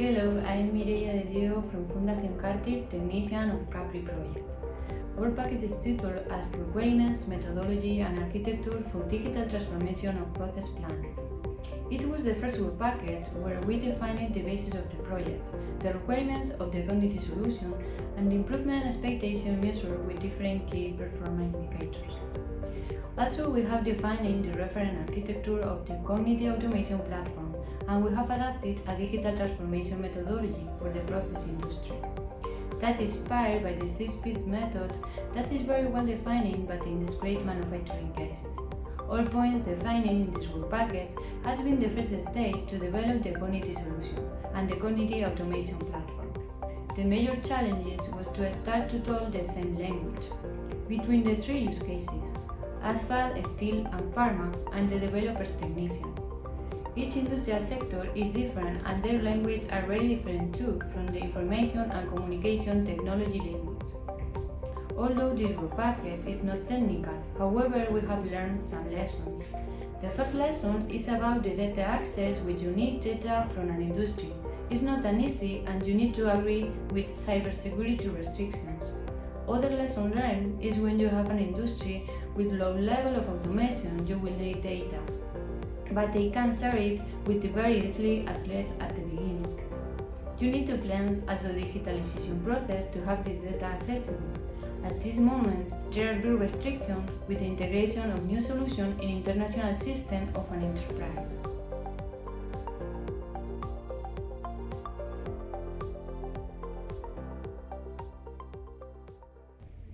Hello, I am Mireya de Diego from Fundación CARTIF, technician of CAPRI project. Our package is titled as Requirements, Methodology and Architecture for Digital Transformation of Process Plants. It was the first work package where we defined the basis of the project, the requirements of the cognitive solution, and the improvement expectation measured with different key performance indicators. Also, we have defined the reference architecture of the cognitive automation platform, and we have adapted a digital transformation methodology for the process industry. That is inspired by the 6 P's method that is very well defined but in discrete manufacturing cases. All points defined in this work package has been the first stage to develop the cognitive solution and the cognitive automation platform. The major challenges was to start to talk the same language between the 3 use cases: asphalt, steel, and pharma, and the developer's technicians. Each industrial sector is different and their languages are very different too from the information and communication technology language. Although this work package is not technical, however, we have learned some lessons. The first lesson is about the data access with unique data from an industry. It's not an easy and you need to agree with cybersecurity restrictions. Other lesson learned is when you have an industry with low level of automation, you will need data, but they can share it with you very easily, at least at the beginning. You need to plan also the digitalization process to have this data accessible. At this moment, there are big restrictions with the integration of new solutions in international system of an enterprise.